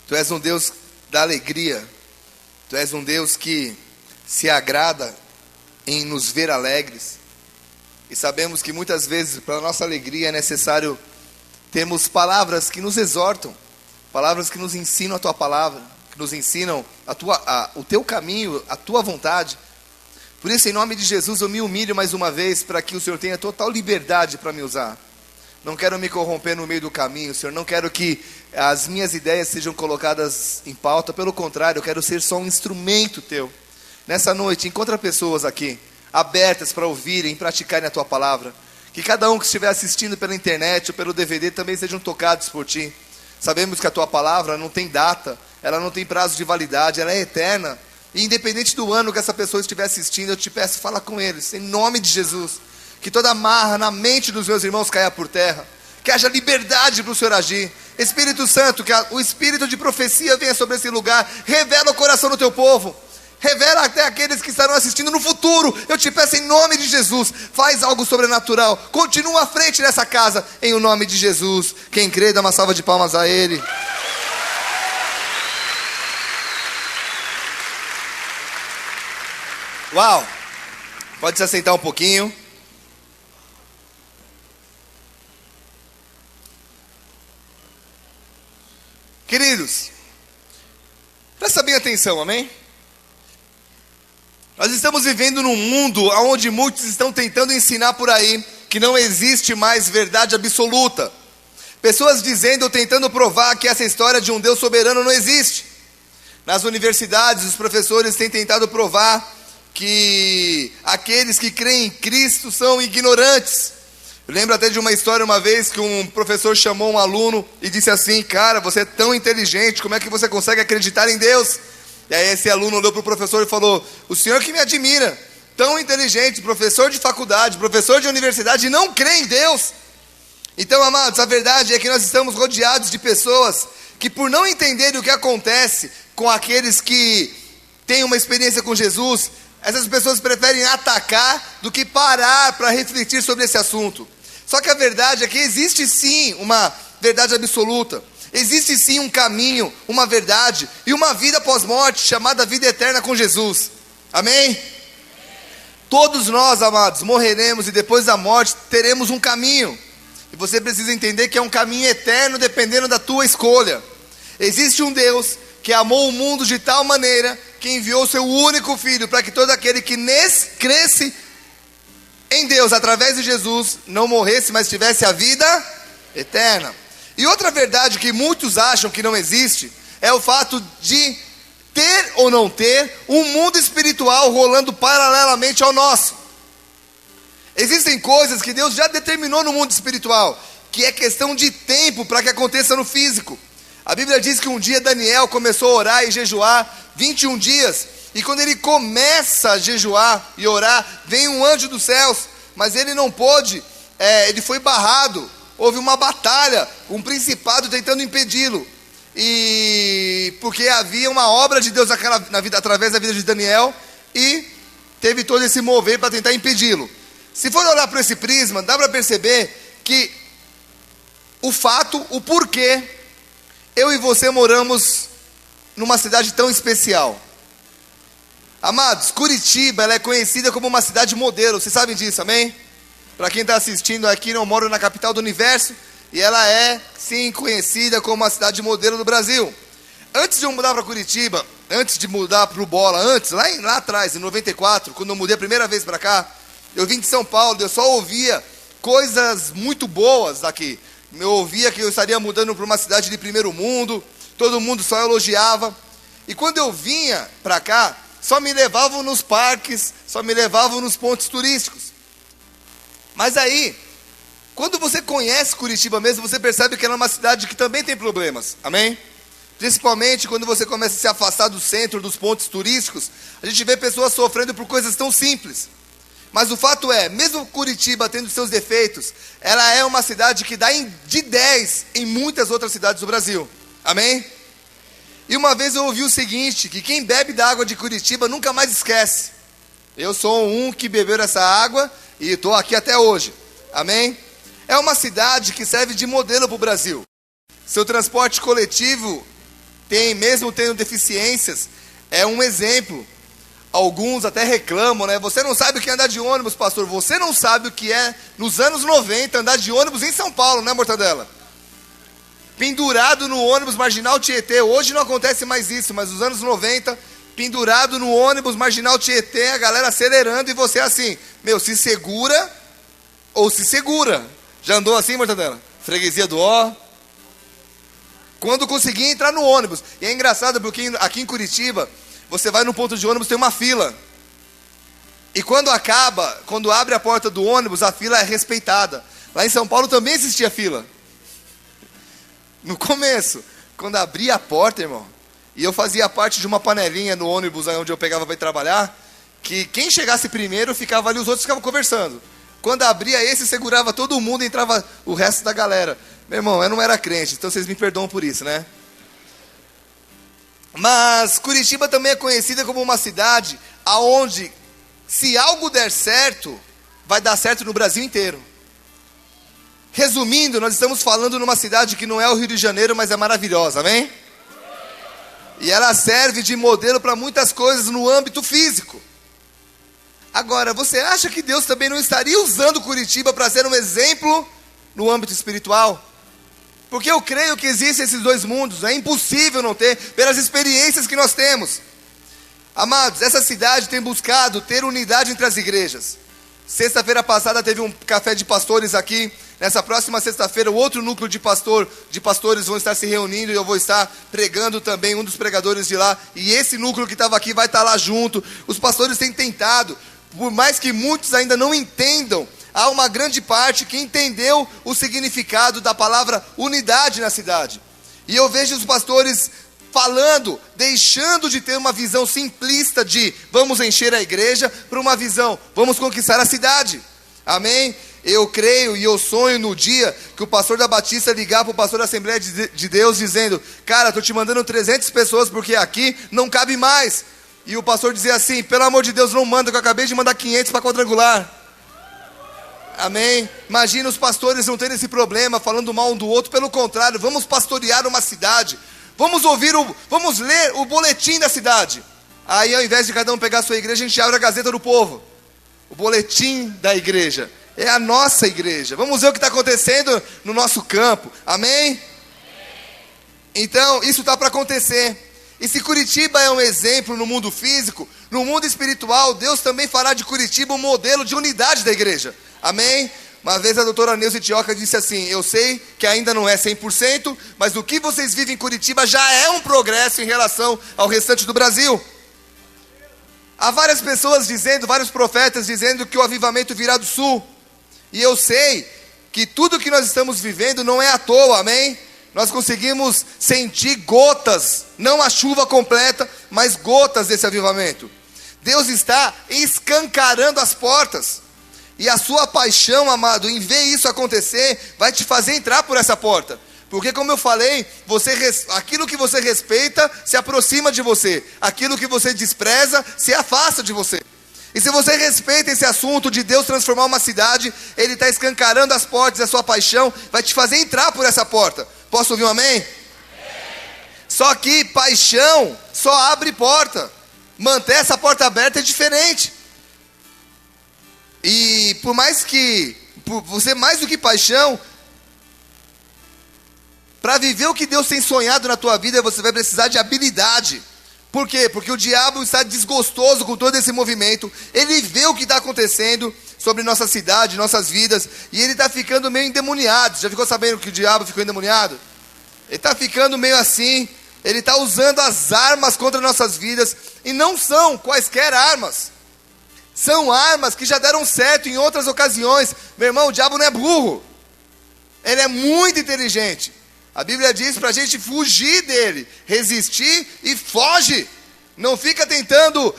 Tu és um Deus da alegria. Tu és um Deus que se agrada em nos ver alegres. E sabemos que muitas vezes, para a nossa alegria, é necessário termos palavras que nos exortam, palavras que nos ensinam a Tua palavra, que nos ensinam o Teu caminho, a Tua vontade. Por isso, em nome de Jesus, eu me humilho mais uma vez para que o Senhor tenha total liberdade para me usar. Não quero me corromper no meio do caminho, Senhor. Não quero que as minhas ideias sejam colocadas em pauta. Pelo contrário, eu quero ser só um instrumento Teu. Nessa noite, encontra pessoas aqui, abertas para ouvirem e praticarem a Tua palavra. Que cada um que estiver assistindo pela internet ou pelo DVD também sejam tocados por Ti. Sabemos que a Tua palavra não tem data, ela não tem prazo de validade, ela é eterna. E independente do ano que essa pessoa estiver assistindo, eu te peço, fala com eles, em nome de Jesus. Que toda amarra na mente dos meus irmãos caia por terra. Que haja liberdade para o Senhor agir. Espírito Santo, que o espírito de profecia venha sobre esse lugar. Revela o coração do Teu povo. Revela até aqueles que estarão assistindo no futuro. Eu te peço em nome de Jesus. Faz algo sobrenatural. Continua à frente dessa casa, em o nome de Jesus. Quem crê, dá uma salva de palmas a Ele. Uau! Pode se assentar um pouquinho. Queridos, presta bem atenção, amém? Nós estamos vivendo num mundo onde muitos estão tentando ensinar por aí que não existe mais verdade absoluta. Pessoas dizendo ou tentando provar que essa história de um Deus soberano não existe. Nas universidades, os professores têm tentado provar que aqueles que creem em Cristo são ignorantes. Eu lembro até de uma história uma vez que um professor chamou um aluno e disse assim: cara, você é tão inteligente, como é que você consegue acreditar em Deus? E aí esse aluno olhou para o professor e falou: o senhor que me admira, tão inteligente, professor de faculdade, professor de universidade, e não crê em Deus. Então, amados, a verdade é que nós estamos rodeados de pessoas que, por não entenderem o que acontece com aqueles que têm uma experiência com Jesus, essas pessoas preferem atacar do que parar para refletir sobre esse assunto. Só que a verdade é que existe sim uma verdade absoluta. Existe sim um caminho, uma verdade e uma vida pós-morte chamada vida eterna com Jesus. Amém? Todos nós, amados, morreremos e depois da morte teremos um caminho. E você precisa entender que é um caminho eterno dependendo da tua escolha. Existe um Deus que amou o mundo de tal maneira que enviou seu único Filho para que todo aquele que cresce em Deus através de Jesus não morresse, mas tivesse a vida eterna. E outra verdade que muitos acham que não existe é o fato de ter ou não ter um mundo espiritual rolando paralelamente ao nosso. Existem coisas que Deus já determinou no mundo espiritual, que é questão de tempo para que aconteça no físico. A Bíblia diz que um dia Daniel começou a orar e jejuar 21 dias. E quando ele começa a jejuar e orar, vem um anjo dos céus, mas ele não pôde, ele foi barrado. Houve uma batalha, um principado tentando impedi-lo. E porque havia uma obra de Deus através da vida de Daniel, e teve todo esse mover para tentar impedi-lo. Se for olhar para esse prisma, dá para perceber que o porquê eu e você moramos numa cidade tão especial. Amados, Curitiba, ela é conhecida como uma cidade modelo. Vocês sabem disso, amém? Para quem está assistindo aqui, eu moro na capital do universo, e ela é, sim, conhecida como uma cidade modelo do Brasil. Antes de eu mudar para Curitiba, antes de mudar para o Bola, lá atrás, em 94, quando eu mudei a primeira vez para cá, eu vim de São Paulo, eu só ouvia coisas muito boas daqui. Eu ouvia que eu estaria mudando para uma cidade de primeiro mundo, todo mundo só elogiava. E quando eu vinha para cá, só me levavam nos parques, só me levavam nos pontos turísticos. Mas aí, quando você conhece Curitiba mesmo, você percebe que ela é uma cidade que também tem problemas, amém? Principalmente quando você começa a se afastar do centro, dos pontos turísticos, a gente vê pessoas sofrendo por coisas tão simples. Mas o fato é, mesmo Curitiba tendo seus defeitos, ela é uma cidade que dá de 10 em muitas outras cidades do Brasil. Amém? E uma vez eu ouvi o seguinte, que quem bebe da água de Curitiba nunca mais esquece. Eu sou um que bebeu essa água e estou aqui até hoje. Amém? É uma cidade que serve de modelo para o Brasil. Seu transporte coletivo mesmo tendo deficiências, é um exemplo. Alguns até reclamam, né? Você não sabe o que é andar de ônibus, pastor. Você não sabe o que é, nos anos 90, andar de ônibus em São Paulo, né, Mortadela? Pendurado no ônibus Marginal Tietê. Hoje não acontece mais isso, mas nos anos 90, pendurado no ônibus Marginal Tietê, a galera acelerando e você assim, meu, se segura ou se segura. Já andou assim, Mortadela? Freguesia do Ó. Quando conseguia entrar no ônibus. E é engraçado porque aqui em Curitiba, você vai no ponto de ônibus, tem uma fila. E quando abre a porta do ônibus, a fila é respeitada. Lá em São Paulo também existia fila. No começo, quando abria a porta, irmão, e eu fazia parte de uma panelinha no ônibus onde eu pegava para ir trabalhar, que quem chegasse primeiro ficava ali, os outros ficavam conversando. Quando abria esse, segurava todo mundo e entrava o resto da galera. Meu irmão, eu não era crente, então vocês me perdoam por isso, né? Mas Curitiba também é conhecida como uma cidade aonde, se algo der certo, vai dar certo no Brasil inteiro. Resumindo, nós estamos falando numa cidade que não é o Rio de Janeiro, mas é maravilhosa, amém? E ela serve de modelo para muitas coisas no âmbito físico. Agora, você acha que Deus também não estaria usando Curitiba para ser um exemplo no âmbito espiritual? Porque eu creio que existem esses dois mundos, é impossível não ter, pelas experiências que nós temos. Amados, essa cidade tem buscado ter unidade entre as igrejas. Sexta-feira passada teve um café de pastores aqui. Nessa próxima sexta-feira, o outro núcleo de pastores vão estar se reunindo e eu vou estar pregando também, um dos pregadores de lá. E esse núcleo que estava aqui vai estar lá junto. Os pastores têm tentado, por mais que muitos ainda não entendam, há uma grande parte que entendeu o significado da palavra unidade na cidade. E eu vejo os pastores falando, deixando de ter uma visão simplista de vamos encher a igreja, para uma visão, vamos conquistar a cidade. Amém? Eu creio e eu sonho no dia que o pastor da Batista ligar para o pastor da Assembleia de Deus dizendo, cara, estou te mandando 300 pessoas porque aqui não cabe mais. E o pastor dizer assim, pelo amor de Deus, não manda, que eu acabei de mandar 500 para quadrangular. Amém? Imagina os pastores não terem esse problema, falando mal um do outro. Pelo contrário, vamos pastorear uma cidade. Vamos ler o boletim da cidade. Aí ao invés de cada um pegar a sua igreja, a gente abre a Gazeta do Povo. O boletim da igreja. É a nossa igreja. Vamos ver o que está acontecendo no nosso campo. Amém? Então, isso está para acontecer. E se Curitiba é um exemplo no mundo físico, no mundo espiritual, Deus também fará de Curitiba um modelo de unidade da igreja. Amém? Uma vez a doutora Neuza Tioca disse assim, eu sei que ainda não é 100%, mas o que vocês vivem em Curitiba já é um progresso em relação ao restante do Brasil. Há várias pessoas dizendo, vários profetas dizendo que o avivamento virá do sul. E eu sei que tudo que nós estamos vivendo não é à toa, amém? Nós conseguimos sentir gotas, não a chuva completa, mas gotas desse avivamento. Deus está escancarando as portas. E a sua paixão, amado, em ver isso acontecer, vai te fazer entrar por essa porta. Porque como eu falei, aquilo que você respeita, se aproxima de você. Aquilo que você despreza, se afasta de você. E se você respeita esse assunto de Deus transformar uma cidade, Ele está escancarando as portas, a sua paixão vai te fazer entrar por essa porta. Posso ouvir um amém? Só que paixão só abre porta. Manter essa porta aberta é diferente. E por você mais do que paixão, para viver o que Deus tem sonhado na tua vida, você vai precisar de habilidade. Por quê? Porque o diabo está desgostoso com todo esse movimento. Ele vê o que está acontecendo sobre nossa cidade, nossas vidas, e ele está ficando meio endemoniado. Já ficou sabendo que o diabo ficou endemoniado? Ele está ficando meio assim. Ele está usando as armas contra nossas vidas, e não são quaisquer armas. São armas que já deram certo em outras ocasiões. Meu irmão, o diabo não é burro. Ele é muito inteligente. A Bíblia diz para a gente fugir dele, resistir e foge. Não fica tentando,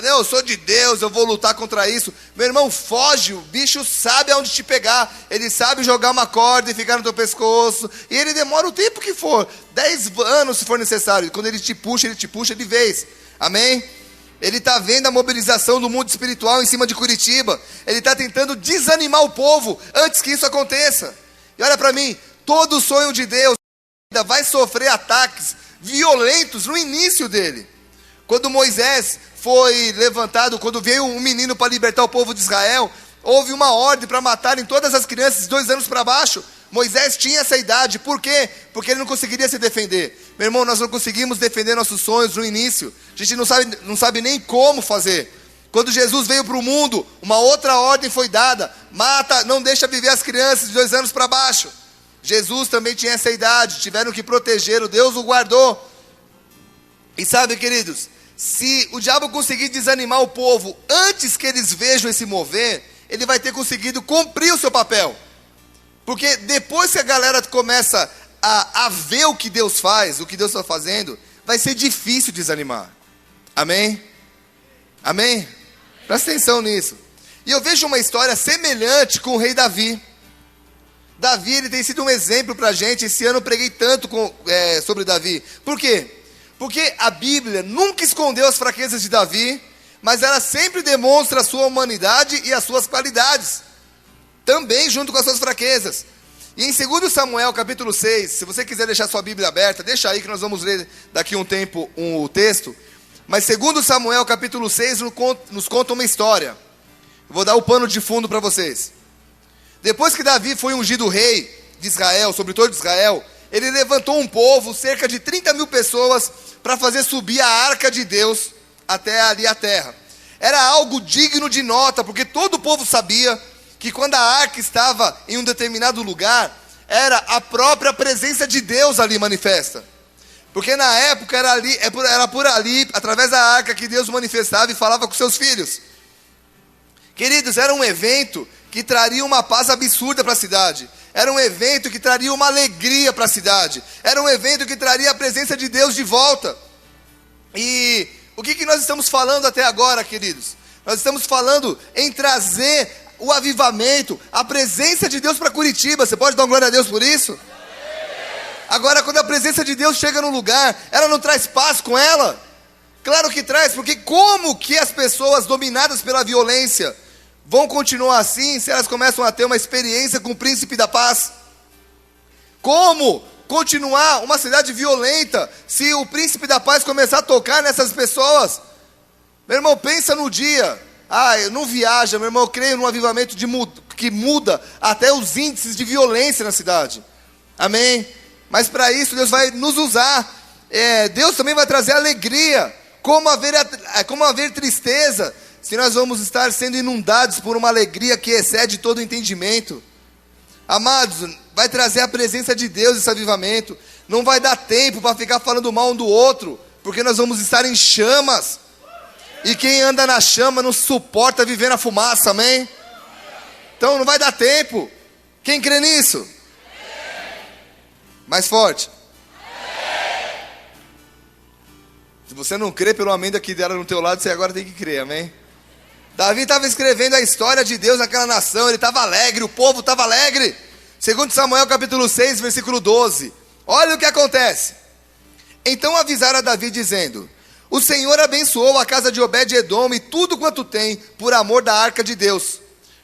eu sou de Deus, eu vou lutar contra isso. Meu irmão, foge, o bicho sabe aonde te pegar. Ele sabe jogar uma corda e ficar no teu pescoço. E ele demora o tempo que for, 10 anos se for necessário. Quando ele te puxa de vez. Amém? Ele está vendo a mobilização do mundo espiritual em cima de Curitiba. Ele está tentando desanimar o povo antes que isso aconteça. E olha para mim, todo sonho de Deus vai sofrer ataques violentos no início dele. Quando Moisés foi levantado, quando veio um menino para libertar o povo de Israel, houve uma ordem para matarem todas as crianças de 2 anos para baixo. Moisés tinha essa idade, por quê? Porque ele não conseguiria se defender. Meu irmão, nós não conseguimos defender nossos sonhos no início, a gente não sabe nem como fazer. Quando Jesus veio para o mundo, uma outra ordem foi dada: mata, não deixa viver as crianças de 2 anos para baixo. Jesus também tinha essa idade, tiveram que protegê-lo, Deus o guardou. E sabe, queridos, se o diabo conseguir desanimar o povo antes que eles vejam esse mover, ele vai ter conseguido cumprir o seu papel. Porque depois que a galera começa a ver o que Deus faz, o que Deus está fazendo, vai ser difícil desanimar. Amém? Amém? Presta atenção nisso. E eu vejo uma história semelhante com o rei Davi. Davi, ele tem sido um exemplo para a gente. Esse ano eu preguei tanto sobre Davi. Por quê? Porque a Bíblia nunca escondeu as fraquezas de Davi, mas ela sempre demonstra a sua humanidade e as suas qualidades, também junto com as suas fraquezas. E em 2 Samuel capítulo 6, se você quiser deixar sua Bíblia aberta, deixa aí que nós vamos ler daqui a um tempo o texto. Mas 2 Samuel capítulo 6 nos conta uma história. Eu vou dar o pano de fundo para vocês. Depois que Davi foi ungido rei de Israel, sobre todo Israel, ele levantou um povo, cerca de 30 mil pessoas, para fazer subir a arca de Deus até ali a terra. Era algo digno de nota, porque todo o povo sabia que quando a arca estava em um determinado lugar, era a própria presença de Deus ali manifesta. Porque na época era por ali, através da arca, que Deus manifestava e falava com seus filhos. Queridos, era um evento que traria uma paz absurda para a cidade. Era um evento que traria uma alegria para a cidade. Era um evento que traria a presença de Deus de volta. E o que nós estamos falando até agora, queridos? Nós estamos falando em trazer o avivamento, a presença de Deus para Curitiba. Você pode dar uma glória a Deus por isso? Agora, quando a presença de Deus chega no lugar, ela não traz paz com ela? Claro que traz, porque como que as pessoas dominadas pela violência vão continuar assim se elas começam a ter uma experiência com o príncipe da paz? Como continuar uma cidade violenta se o príncipe da paz começar a tocar nessas pessoas? Meu irmão, pensa no dia. Não viaja, meu irmão, eu creio num avivamento que muda até os índices de violência na cidade. Amém? Mas para isso Deus vai nos usar. Deus também vai trazer alegria. Como haver tristeza se nós vamos estar sendo inundados por uma alegria que excede todo o entendimento? Amados, vai trazer a presença de Deus esse avivamento. Não vai dar tempo para ficar falando mal um do outro, porque nós vamos estar em chamas. E quem anda na chama não suporta viver na fumaça, amém? Então não vai dar tempo. Quem crê nisso? Mais forte. Se você não crê pelo amém que deram no teu lado, você agora tem que crer, amém? Davi estava escrevendo a história de Deus naquela nação, ele estava alegre, o povo estava alegre. 2 Samuel capítulo 6, versículo 12. Olha o que acontece. Então avisaram a Davi dizendo: o Senhor abençoou a casa de Obed-edom e tudo quanto tem, por amor da arca de Deus.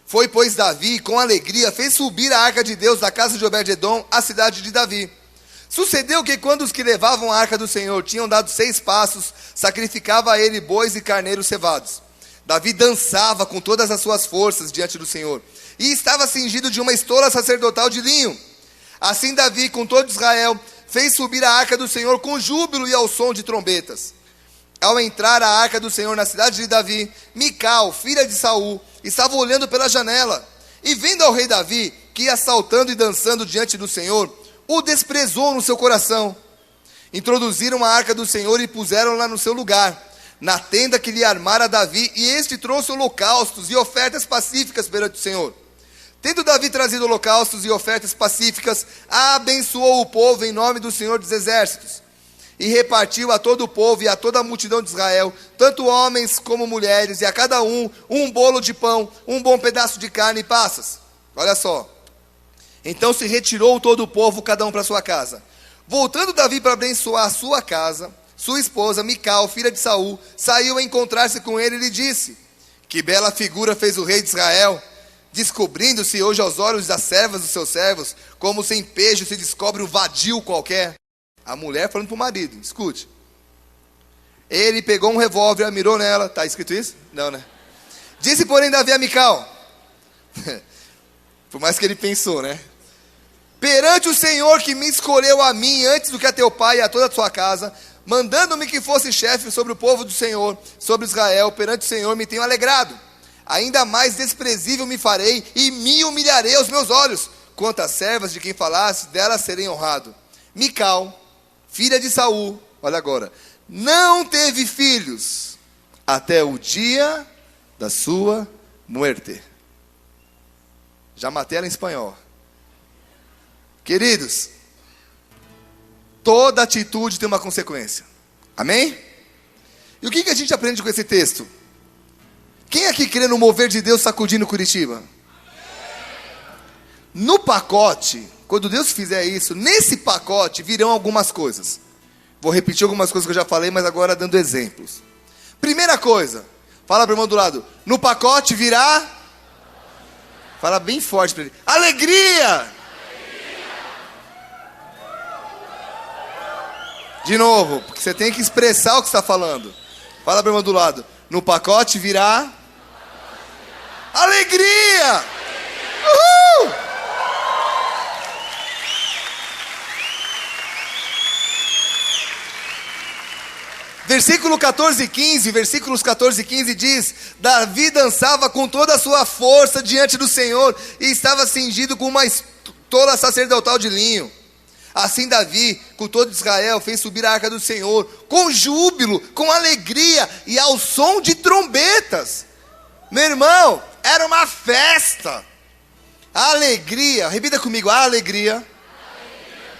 Foi, pois, Davi, com alegria, fez subir a arca de Deus da casa de Obed-edom à cidade de Davi. Sucedeu que quando os que levavam a arca do Senhor tinham dado 6 passos, sacrificava a ele bois e carneiros cevados. Davi dançava com todas as suas forças diante do Senhor, e estava cingido de uma estola sacerdotal de linho. Assim Davi, com todo Israel, fez subir a arca do Senhor com júbilo e ao som de trombetas. Ao entrar a arca do Senhor na cidade de Davi, Mical, filha de Saul, estava olhando pela janela, e vendo ao rei Davi, que ia saltando e dançando diante do Senhor, o desprezou no seu coração. Introduziram a arca do Senhor e puseram-la no seu lugar, na tenda que lhe armara Davi, e este trouxe holocaustos e ofertas pacíficas perante o Senhor. Tendo Davi trazido holocaustos e ofertas pacíficas, abençoou o povo em nome do Senhor dos Exércitos, e repartiu a todo o povo e a toda a multidão de Israel, tanto homens como mulheres, e a cada um bolo de pão, um bom pedaço de carne e passas. Olha só. Então se retirou todo o povo, cada um para sua casa. Voltando Davi para abençoar a sua casa, sua esposa, Mical, filha de Saul, saiu a encontrar-se com ele e lhe disse: que bela figura fez o rei de Israel, descobrindo-se hoje aos olhos das servas dos seus servos, como sem pejo se descobre um vadio qualquer. A mulher falando para o marido, escute. Ele pegou um revólver, mirou nela. Está escrito isso? Não, né? Disse, porém, Davi a Mical. Por mais que ele pensou, né? Perante o Senhor que me escolheu a mim antes do que a teu pai e a toda a sua casa, mandando-me que fosse chefe sobre o povo do Senhor, sobre Israel, perante o Senhor me tenho alegrado. Ainda mais desprezível me farei e me humilharei aos meus olhos. Quanto às servas de quem falasse, delas serei honrado. Mical, filha de Saul, olha agora, não teve filhos até o dia da sua muerte. Já matei ela em espanhol. Queridos, toda atitude tem uma consequência. Amém? E o que a gente aprende com esse texto? Quem aqui crê no mover de Deus sacudindo Curitiba? No pacote, quando Deus fizer isso, nesse pacote virão algumas coisas. Vou repetir algumas coisas que eu já falei, mas agora dando exemplos. Primeira coisa, fala para o irmão do lado, no pacote virá, fala bem forte para ele, alegria! De novo, porque você tem que expressar o que está falando. Fala para o irmão do lado, no pacote virá, alegria! Uhul! Versículos 14 e 15 diz, Davi dançava com toda a sua força diante do Senhor e estava cingido com uma estola sacerdotal de linho. Assim Davi, com todo Israel, fez subir a arca do Senhor, com júbilo, com alegria e ao som de trombetas. Meu irmão, era uma festa. A alegria, repita comigo, a alegria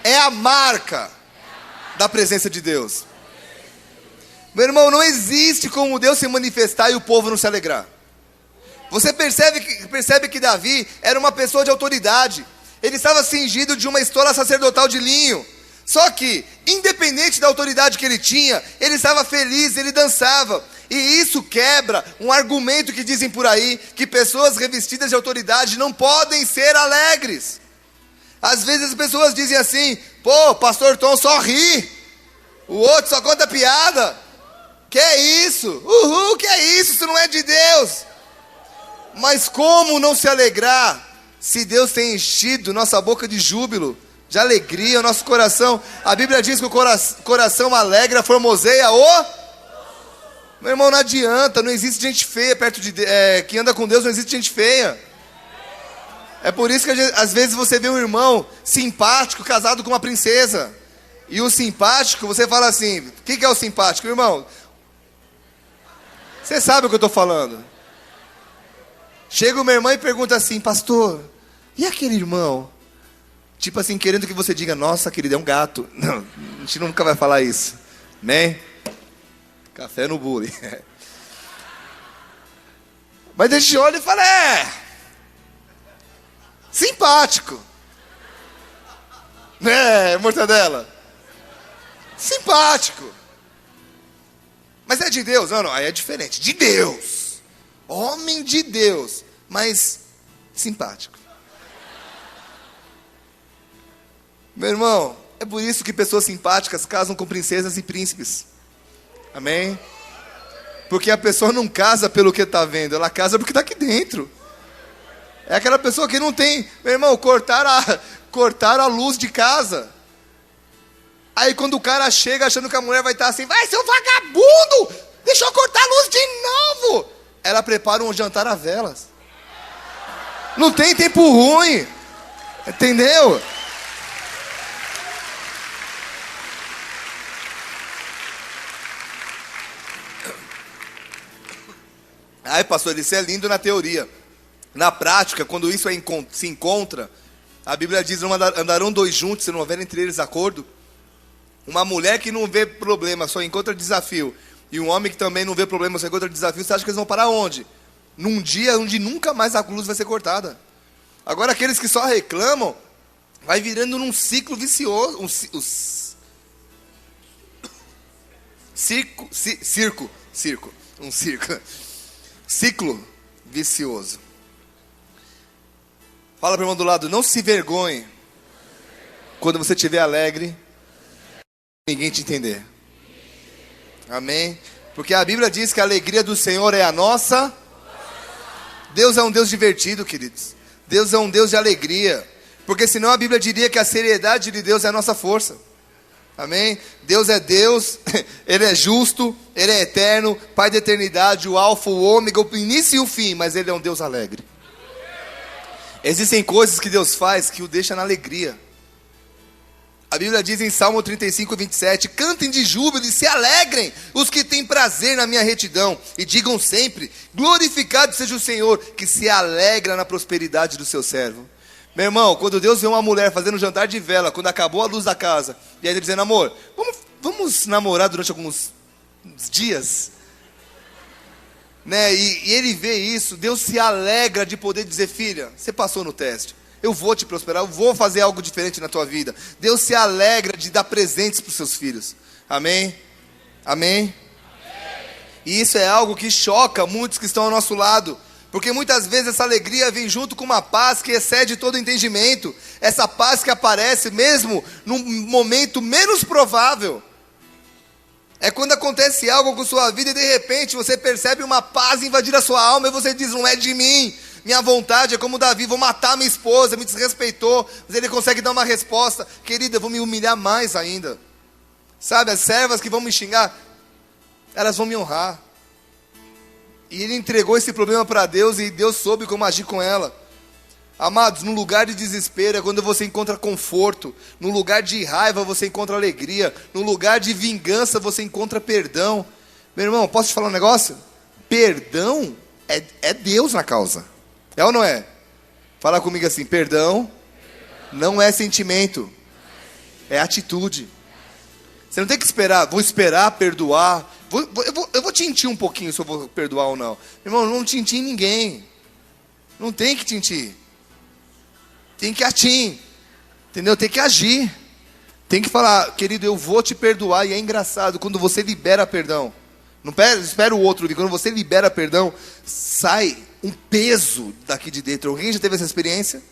é a marca da presença de Deus. Meu irmão, não existe como Deus se manifestar e o povo não se alegrar. Você percebe que Davi era uma pessoa de autoridade. Ele estava cingido de uma estola sacerdotal de linho. Só que, independente da autoridade que ele tinha, ele estava feliz, ele dançava. E isso quebra um argumento que dizem por aí, que pessoas revestidas de autoridade não podem ser alegres. Às vezes as pessoas dizem assim, pô, pastor Tom só ri, o outro só conta piada. Que é isso? Uhul, que é isso? Isso não é de Deus. Mas como não se alegrar se Deus tem enchido nossa boca de júbilo, de alegria, o nosso coração? A Bíblia diz que o coração alegra, formoseia o... Meu irmão, não adianta, não existe gente feia perto de que anda com Deus, não existe gente feia. É por isso que às vezes você vê um irmão simpático casado com uma princesa. E o simpático, você fala assim, o que é o simpático, irmão? Você sabe o que eu estou falando. Chega uma irmã e pergunta assim, pastor, e aquele irmão? Tipo assim, querendo que você diga, nossa, querido, é um gato. Não, a gente nunca vai falar isso. Amém? Café no bullying. Mas a gente olha e fala, simpático. Né, mortadela? Simpático. Mas é de Deus? Não, aí é diferente. De Deus. Homem de Deus. Mas simpático. Meu irmão, é por isso que pessoas simpáticas casam com princesas e príncipes. Amém? Porque a pessoa não casa pelo que está vendo, ela casa porque está aqui dentro. É aquela pessoa que não tem... Meu irmão, cortaram a luz de casa. Aí quando o cara chega achando que a mulher vai estar assim, vai, seu vagabundo, deixa eu cortar a luz de novo. Ela prepara um jantar a velas. Não tem tempo ruim. Entendeu? Ai, pastor, isso é lindo na teoria. Na prática, quando isso se encontra, a Bíblia diz, não andarão dois juntos se não houver entre eles acordo. Uma mulher que não vê problema, só encontra desafio, e um homem que também não vê problema, só encontra desafio, você acha que eles vão parar onde? Num dia onde nunca mais a luz vai ser cortada. Agora aqueles que só reclamam, vai virando num ciclo vicioso, ciclo vicioso. Fala para o irmão do lado, não se vergonhe quando você estiver alegre ninguém te entender. Amém? Porque a Bíblia diz que a alegria do Senhor é a nossa. Deus é um Deus divertido, queridos. Deus é um Deus de alegria. Porque senão a Bíblia diria que a seriedade de Deus é a nossa força. Amém? Deus é Deus, Ele é justo, Ele é eterno, Pai da eternidade, o alfa, o ômega, o início e o fim, mas Ele é um Deus alegre. Existem coisas que Deus faz que o deixa na alegria. A Bíblia diz em Salmo 35, 27, cantem de júbilo e se alegrem os que têm prazer na minha retidão, e digam sempre, glorificado seja o Senhor, que se alegra na prosperidade do seu servo. Meu irmão, quando Deus vê uma mulher fazendo um jantar de vela, quando acabou a luz da casa, e aí ele dizendo, amor, vamos namorar durante alguns dias, né? E ele vê isso, Deus se alegra de poder dizer, filha, você passou no teste, eu vou te prosperar, eu vou fazer algo diferente na tua vida. Deus se alegra de dar presentes para os seus filhos. Amém? Amém? E isso é algo que choca muitos que estão ao nosso lado. Porque muitas vezes essa alegria vem junto com uma paz que excede todo entendimento. Essa paz que aparece mesmo num momento menos provável. É quando acontece algo com sua vida e de repente você percebe uma paz invadir a sua alma e você diz, não é de mim. Minha vontade é como Davi, vou matar minha esposa, me desrespeitou. Mas ele consegue dar uma resposta. Querida, eu vou me humilhar mais ainda. Sabe, as servas que vão me xingar, elas vão me honrar. E ele entregou esse problema para Deus e Deus soube como agir com ela. Amados, no lugar de desespero é quando você encontra conforto. No lugar de raiva você encontra alegria. No lugar de vingança você encontra perdão. Meu irmão, posso te falar um negócio? Perdão é Deus na causa. É ou não é? Fala comigo assim, perdão não é sentimento, é atitude. Você não tem que esperar, vou esperar perdoar. Eu vou tintir um pouquinho se eu vou perdoar ou não. Irmão, não tintim ninguém. Não tem que tintir. Tem que atim. Entendeu? Tem que agir. Tem que falar, querido, eu vou te perdoar. E é engraçado, quando você libera perdão. Não espera o outro vir. Quando você libera perdão, sai um peso daqui de dentro. Alguém já teve essa experiência?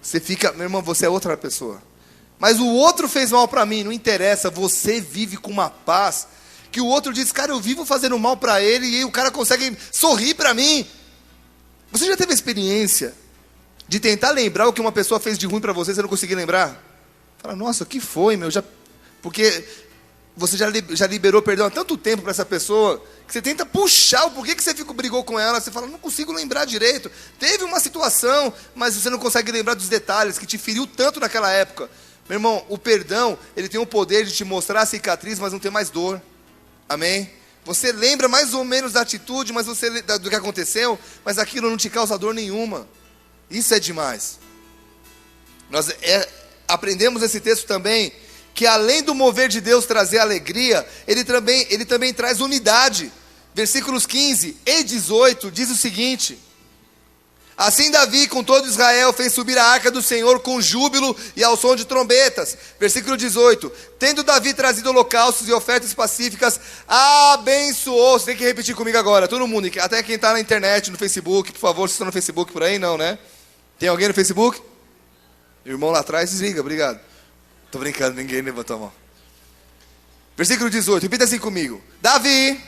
Você fica, meu irmão, você é outra pessoa. Mas o outro fez mal para mim, não interessa, você vive com uma paz, que o outro diz, cara, eu vivo fazendo mal para ele, e o cara consegue sorrir para mim. Você já teve a experiência de tentar lembrar o que uma pessoa fez de ruim para você, você não conseguir lembrar? Fala, nossa, o que foi, meu? Porque você já liberou perdão há tanto tempo para essa pessoa, que você tenta puxar o porquê que você brigou com ela, você fala, não consigo lembrar direito. Teve uma situação, mas você não consegue lembrar dos detalhes, que te feriu tanto naquela época. Meu irmão, o perdão, ele tem o poder de te mostrar a cicatriz, mas não tem mais dor. Amém? Você lembra mais ou menos da atitude, mas do que aconteceu, mas aquilo não te causa dor nenhuma. Isso é demais. Nós aprendemos esse texto também, que além do mover de Deus trazer alegria, ele também traz unidade. Versículos 15 e 18 diz o seguinte: assim Davi com todo Israel fez subir a arca do Senhor com júbilo e ao som de trombetas. Versículo 18, tendo Davi trazido holocaustos e ofertas pacíficas, abençoou. Você tem que repetir comigo agora, todo mundo, até quem está na internet, no Facebook, por favor, se está no Facebook por aí, não, né? Tem alguém no Facebook? Irmão lá atrás, desliga, obrigado. Tô brincando, ninguém levantou a mão. Versículo 18, repita assim comigo. Davi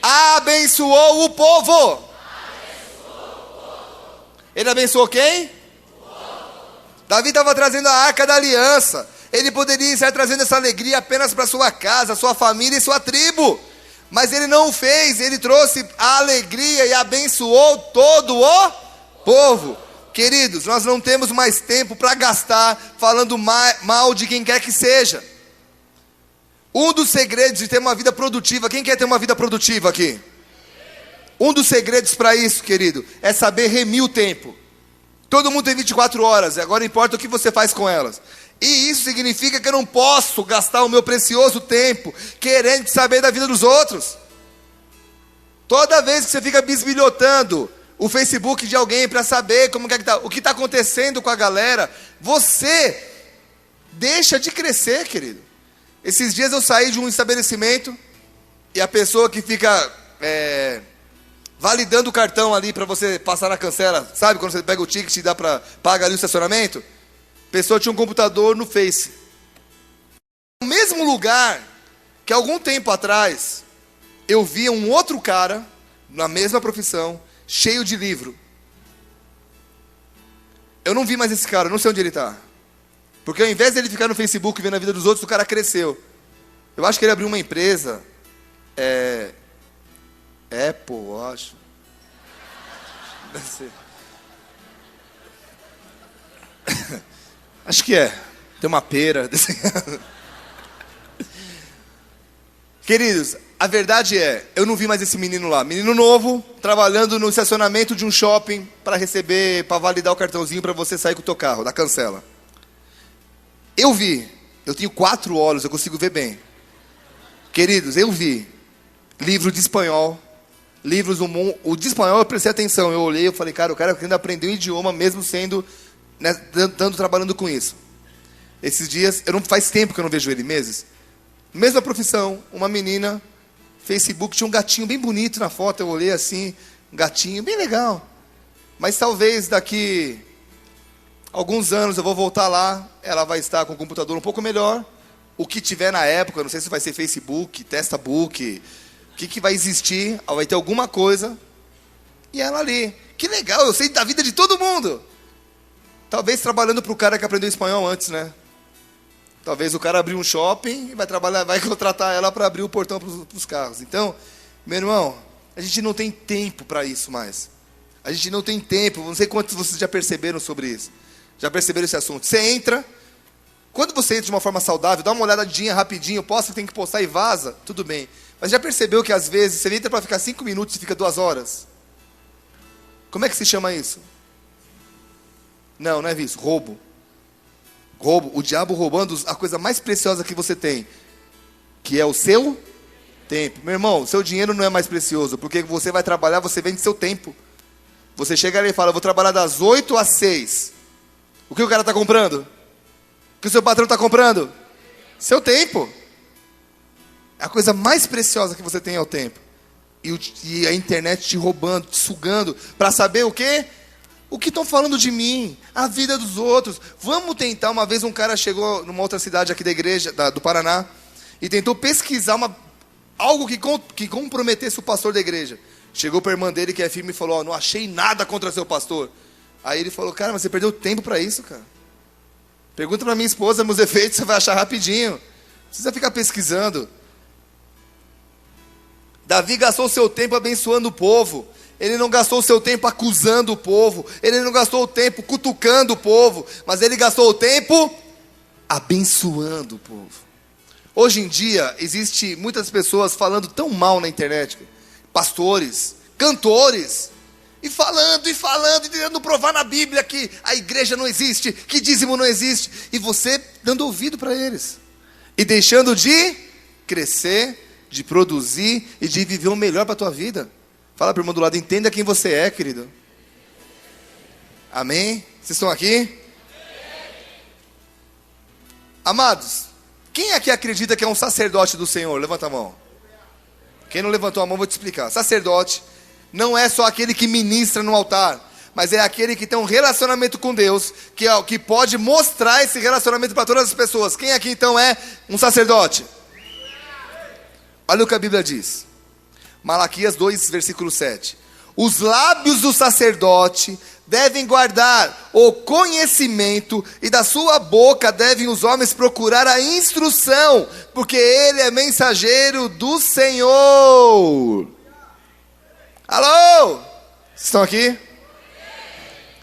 abençoou o povo. Ele abençoou quem? Davi estava trazendo a arca da aliança. Ele poderia estar trazendo essa alegria apenas para sua casa, sua família e sua tribo. Mas ele não o fez, ele trouxe a alegria e abençoou todo o povo. Queridos, nós não temos mais tempo para gastar falando mal de quem quer que seja. Um dos segredos de ter uma vida produtiva, quem quer ter uma vida produtiva aqui? Um dos segredos para isso, querido, é saber remir o tempo. Todo mundo tem 24 horas, agora importa o que você faz com elas. E isso significa que eu não posso gastar o meu precioso tempo querendo saber da vida dos outros. Toda vez que você fica bisbilhotando o Facebook de alguém para saber como é que tá, o que está acontecendo com a galera, você deixa de crescer, querido. Esses dias eu saí de um estabelecimento e a pessoa que fica validando o cartão ali para você passar na cancela, sabe quando você pega o ticket e dá para pagar ali o estacionamento? A pessoa tinha um computador no Face. lugar que algum tempo atrás eu via um outro cara, na mesma profissão, cheio de livro. Eu não vi mais esse cara, eu não sei onde ele está. Porque ao invés dele ficar no Facebook vendo a vida dos outros, o cara cresceu. Eu acho que ele abriu uma empresa. Apple, eu acho. Deve ser. Acho que é. Tem uma pera. Queridos, a verdade é, eu não vi mais esse menino lá. Menino novo, trabalhando no estacionamento de um shopping para receber, para validar o cartãozinho para você sair com o teu carro, da cancela. Eu vi. Eu tenho 4 olhos, eu consigo ver bem. Queridos, eu vi. Livro de espanhol. Livros, o de espanhol eu prestei atenção. Eu olhei, eu falei, cara, o cara ainda aprendeu um idioma, mesmo sendo, né, trabalhando com isso. Esses dias, faz tempo que eu não vejo ele, meses. Mesma profissão, uma menina, Facebook, tinha um gatinho bem bonito na foto, eu olhei assim, um gatinho bem legal. Mas talvez daqui alguns anos eu vou voltar lá, ela vai estar com o computador um pouco melhor. O que tiver na época, não sei se vai ser Facebook, Testabook, o que vai existir, vai ter alguma coisa. E ela ali, que legal, eu sei da vida de todo mundo. Talvez trabalhando para o cara que aprendeu espanhol antes, né? Talvez o cara abriu um shopping e vai contratar ela para abrir o portão para os carros. Então, meu irmão, a gente não tem tempo para isso mais. A gente não tem tempo. Não sei quantos vocês já perceberam sobre isso. Já perceberam esse assunto? Você entra, quando você entra de uma forma saudável, dá uma olhadinha rapidinho, posta, tem que postar e vaza, tudo bem. Mas já percebeu que às vezes você entra para ficar 5 minutos e fica 2 horas? Como é que se chama isso? Não é isso. Roubo. Roubo. O diabo roubando a coisa mais preciosa que você tem, que é o seu tempo. Meu irmão, o seu dinheiro não é mais precioso, porque você vai trabalhar, você vende seu tempo. Você chega ali e fala, vou trabalhar das 8 às 6. O que o cara está comprando? O que o seu patrão está comprando? Seu tempo. A coisa mais preciosa que você tem é o tempo. E a internet te roubando, te sugando, para saber o quê? O que estão falando de mim? A vida dos outros. Vamos tentar. Uma vez um cara chegou numa outra cidade aqui da igreja, do Paraná, e tentou pesquisar algo que comprometesse o pastor da igreja. Chegou para a irmã dele, que é firme, e falou, não achei nada contra seu pastor. Aí ele falou, cara, mas você perdeu tempo para isso, cara. Pergunta para minha esposa, meus efeitos, você vai achar rapidinho. Não precisa ficar pesquisando. Davi gastou seu tempo abençoando o povo. Ele não gastou o seu tempo acusando o povo. Ele não gastou o tempo cutucando o povo. Mas ele gastou o tempo abençoando o povo. Hoje em dia, existe muitas pessoas falando tão mal na internet. Pastores, cantores. E falando, e tentando provar na Bíblia que a igreja não existe, que dízimo não existe. E você dando ouvido para eles. E deixando de crescer, de produzir e de viver o melhor para a tua vida. Fala para o irmão do lado, entenda quem você é, querido. Amém? Vocês estão aqui? Amados, quem aqui acredita que é um sacerdote do Senhor? Levanta a mão. Quem não levantou a mão, vou te explicar. Sacerdote não é só aquele que ministra no altar, mas é aquele que tem um relacionamento com Deus, que pode mostrar esse relacionamento para todas as pessoas. Quem aqui então é um sacerdote? Olha o que a Bíblia diz. Malaquias 2, versículo 7. Os lábios do sacerdote devem guardar o conhecimento, e da sua boca devem os homens procurar a instrução, porque ele é mensageiro do Senhor. Alô? Vocês estão aqui?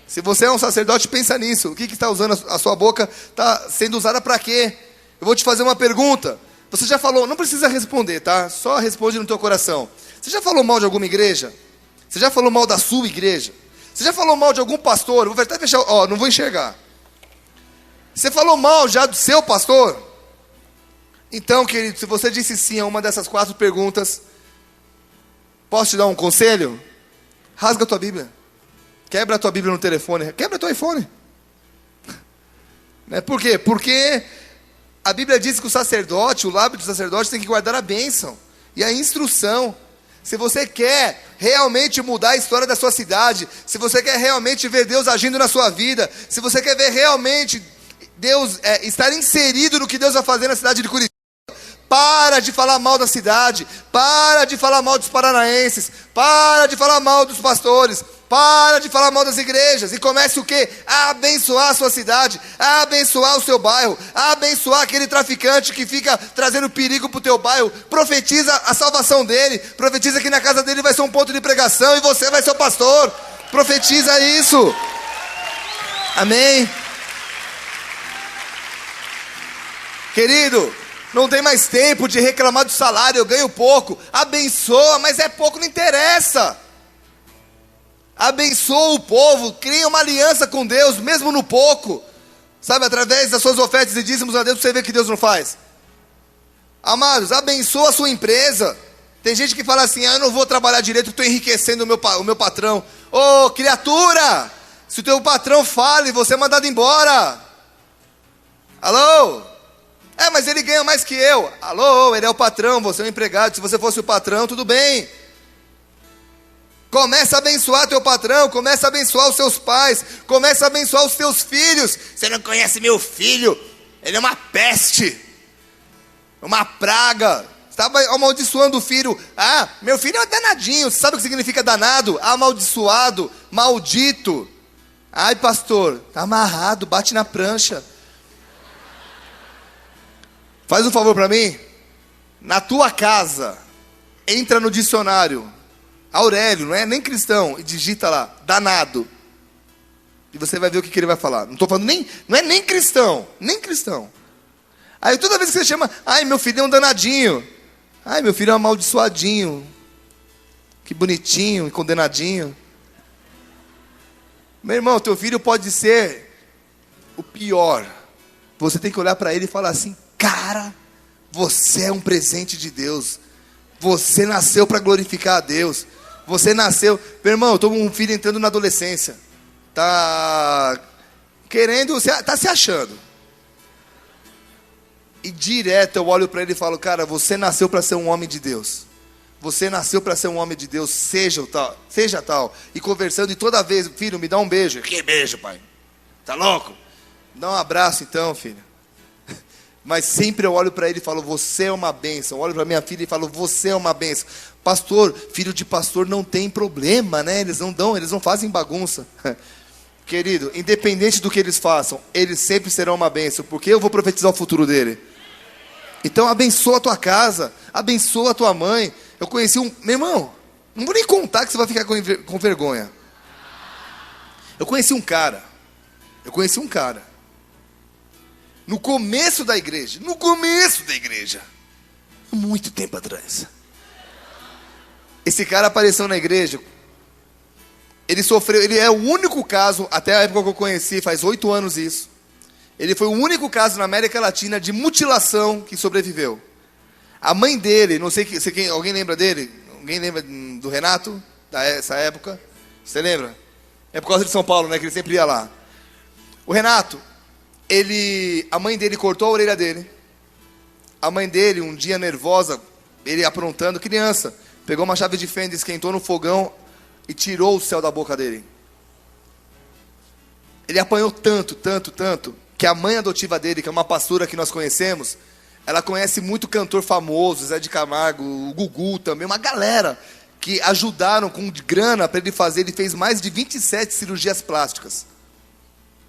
Se você é um sacerdote, pensa nisso. O que está usando a sua boca? Está sendo usada para quê? Eu vou te fazer uma pergunta. Você já falou, não precisa responder, tá? Só responde no teu coração. Você já falou mal de alguma igreja? Você já falou mal da sua igreja? Você já falou mal de algum pastor? Vou até fechar, não vou enxergar. Você falou mal já do seu pastor? Então, querido, se você disse sim a uma dessas 4 perguntas, posso te dar um conselho? Rasga a tua Bíblia. Quebra a tua Bíblia no telefone. Quebra teu iPhone. Por quê? Porque a Bíblia diz que o sacerdote, o lábio do sacerdote tem que guardar a bênção e a instrução. Se você quer realmente mudar a história da sua cidade, se você quer realmente ver Deus agindo na sua vida, se você quer ver realmente Deus estar inserido no que Deus vai fazer na cidade de Curitiba, para de falar mal da cidade, para de falar mal dos paranaenses, para de falar mal dos pastores, para de falar mal das igrejas e comece o quê? A abençoar a sua cidade, a abençoar o seu bairro, a abençoar aquele traficante que fica trazendo perigo para o teu bairro. Profetiza a salvação dele, profetiza que na casa dele vai ser um ponto de pregação e você vai ser o pastor. Profetiza isso. Amém? Querido, não tem mais tempo de reclamar do salário, eu ganho pouco. Abençoa, mas é pouco, não interessa. Abençoa o povo, cria uma aliança com Deus, mesmo no pouco. Sabe, através das suas ofertas e dízimos a Deus, você vê que Deus não faz. Amados, abençoa a sua empresa. Tem gente que fala assim, eu não vou trabalhar direito, estou enriquecendo o meu patrão. Ô, criatura, se o teu patrão fale, você é mandado embora. Alô? Mas ele ganha mais que eu. Alô, ele é o patrão, você é o empregado. Se você fosse o patrão, tudo bem. Começa a abençoar teu patrão, começa a abençoar os seus pais, começa a abençoar os teus filhos. Você não conhece meu filho, ele é uma peste, uma praga. Você está amaldiçoando o filho. Meu filho é danadinho. Você sabe o que significa danado? Amaldiçoado, maldito. Ai, pastor, está amarrado, bate na prancha. Faz um favor para mim. Na tua casa, entra no dicionário Aurélio, não é nem cristão, e digita lá, danado. E você vai ver o que ele vai falar. Não estou falando não é nem cristão, nem cristão. Aí toda vez que você chama, meu filho é um danadinho. Meu filho é um amaldiçoadinho. Que bonitinho e condenadinho. Meu irmão, teu filho pode ser o pior. Você tem que olhar para ele e falar assim, cara, você é um presente de Deus. Você nasceu para glorificar a Deus. Você nasceu... Meu irmão, eu estou com um filho entrando na adolescência. Está querendo... Está se achando. E direto eu olho para ele e falo, cara, você nasceu para ser um homem de Deus. Você nasceu para ser um homem de Deus. Seja tal. E conversando, e toda vez, filho, me dá um beijo. Que beijo, pai? Tá louco? Dá um abraço então, filho. Mas sempre eu olho para ele e falo, você é uma bênção. Eu olho para minha filha e falo, você é uma bênção. Pastor, filho de pastor não tem problema, né? Eles não fazem bagunça. Querido, independente do que eles façam, eles sempre serão uma bênção, porque eu vou profetizar o futuro dele. Então abençoa a tua casa, abençoa a tua mãe. Eu conheci meu irmão, não vou nem contar que você vai ficar com vergonha. Eu conheci um cara. No começo da igreja, muito tempo atrás. Esse cara apareceu na igreja. Ele é o único caso, até a época que eu conheci, faz 8 anos isso. Ele foi o único caso na América Latina de mutilação que sobreviveu. A mãe dele, não sei quem, alguém lembra dele? Alguém lembra do Renato, dessa época? Você lembra? É por causa de São Paulo, né, que ele sempre ia lá. O Renato, a mãe dele cortou a orelha dele. A mãe dele, um dia nervosa, ele aprontando, criança, pegou uma chave de fenda, esquentou no fogão e tirou o céu da boca dele. Ele apanhou tanto, que a mãe adotiva dele, que é uma pastora que nós conhecemos, ela conhece muito cantor famoso, Zé de Camargo, o Gugu também, uma galera que ajudaram com grana para ele fazer. Ele fez mais de 27 cirurgias plásticas.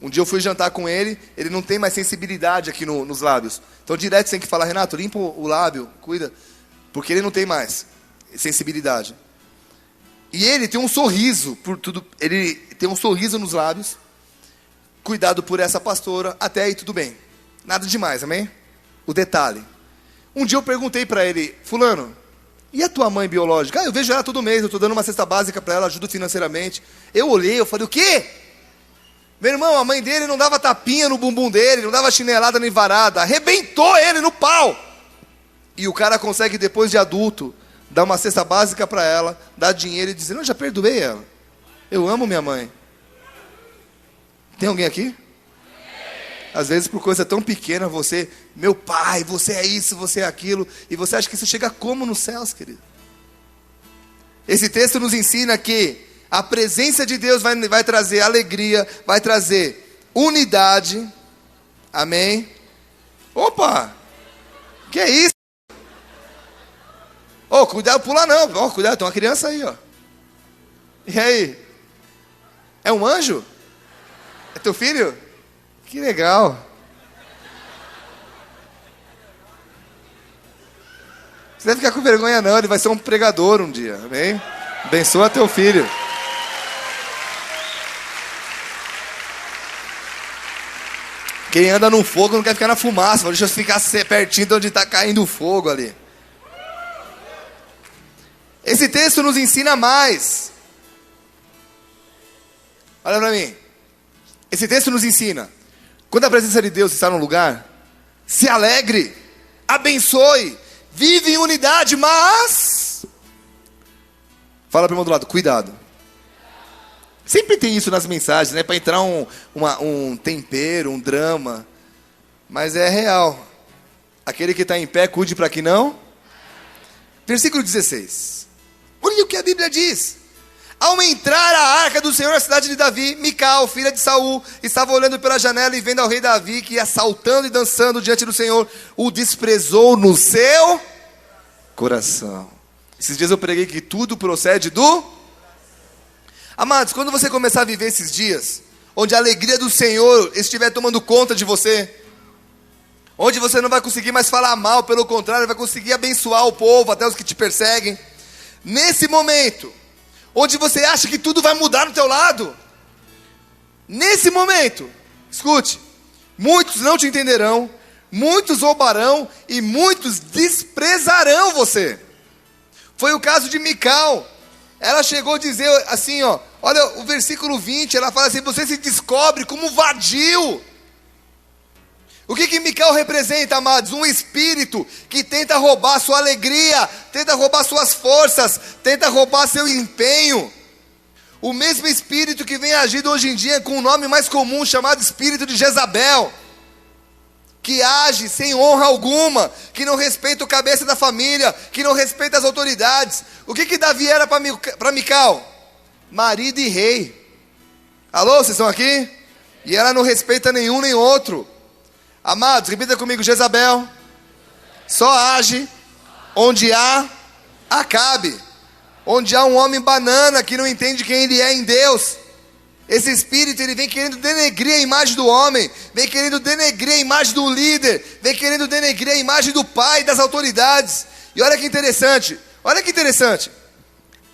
Um dia eu fui jantar com ele, ele não tem mais sensibilidade aqui nos lábios. Então direto você tem que falar, Renato, limpa o lábio, cuida, porque ele não tem mais sensibilidade. E ele tem um sorriso por tudo, ele tem um sorriso nos lábios. Cuidado por essa pastora, até aí tudo bem. Nada demais, amém? O detalhe. Um dia eu perguntei para ele, fulano, e a tua mãe biológica? Eu vejo ela todo mês, eu estou dando uma cesta básica para ela, ajudo financeiramente. Eu olhei, eu falei, o quê? Meu irmão, a mãe dele não dava tapinha no bumbum dele, não dava chinelada nem varada, arrebentou ele no pau. E o cara consegue, depois de adulto, dar uma cesta básica para ela, dar dinheiro e dizer, não, já perdoei ela. Eu amo minha mãe. Tem alguém aqui? Às vezes por coisa tão pequena, você, meu pai, você é isso, você é aquilo, e você acha que isso chega como nos céus, querido? Esse texto nos ensina que a presença de Deus vai trazer alegria, vai trazer unidade, amém? Opa, que é isso? cuidado, pula não. Ó, cuidado, tem uma criança aí, ó. E aí? É um anjo? É teu filho? Que legal. Você deve ficar com vergonha não, ele vai ser um pregador um dia, amém? Abençoa teu filho. Quem anda no fogo não quer ficar na fumaça. Deixa eu ficar pertinho de onde está caindo o fogo ali. Esse texto nos ensina mais. Olha para mim. Esse texto nos ensina. Quando a presença de Deus está num lugar, se alegre, abençoe, vive em unidade, mas... Fala para o irmão do lado, cuidado. Sempre tem isso nas mensagens, né? Para entrar um tempero, um drama. Mas é real. Aquele que está em pé, cuide para que não. Versículo 16. Olha o que a Bíblia diz. Ao entrar a arca do Senhor na cidade de Davi, Mical, filha de Saul, estava olhando pela janela e vendo ao rei Davi, que ia saltando e dançando diante do Senhor, o desprezou no seu coração. Esses dias eu preguei que tudo procede do... Amados, quando você começar a viver esses dias, onde a alegria do Senhor estiver tomando conta de você, onde você não vai conseguir mais falar mal, pelo contrário, vai conseguir abençoar o povo, até os que te perseguem, nesse momento, onde você acha que tudo vai mudar no teu lado, nesse momento, escute, muitos não te entenderão, muitos zombarão e muitos desprezarão você. Foi o caso de Mical. Ela chegou a dizer assim, ó, olha o versículo 20, ela fala assim, você se descobre como vadio. O que Mical representa, amados? Um espírito que tenta roubar sua alegria, tenta roubar suas forças, tenta roubar seu empenho. O mesmo espírito que vem agindo hoje em dia com o nome mais comum, chamado espírito de Jezabel, que age sem honra alguma, que não respeita o cabeça da família, que não respeita as autoridades. O que Davi era para Mical? Marido e rei. Alô, vocês estão aqui? E ela não respeita nenhum nem outro. Amados, repita comigo, Jezabel só age onde há Acabe, onde há um homem banana que não entende quem ele é em Deus. Esse espírito, ele vem querendo denegrir a imagem do homem, vem querendo denegrir a imagem do líder, vem querendo denegrir a imagem do pai, das autoridades. E olha que interessante,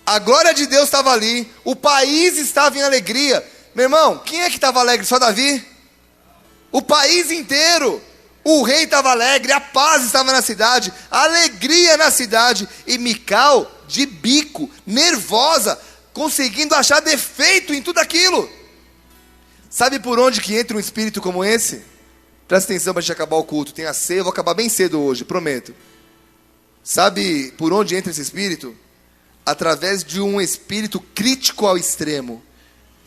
a glória de Deus estava ali, o país estava em alegria. Meu irmão, quem é que estava alegre? Só Davi? O país inteiro, o rei estava alegre, a paz estava na cidade, a alegria na cidade. E Mical, de bico, nervosa, conseguindo achar defeito em tudo aquilo. Sabe por onde que entra um espírito como esse? Presta atenção para a gente acabar o culto. Tem a ceia, eu vou acabar bem cedo hoje, prometo. Sabe por onde entra esse espírito? Através de um espírito crítico ao extremo.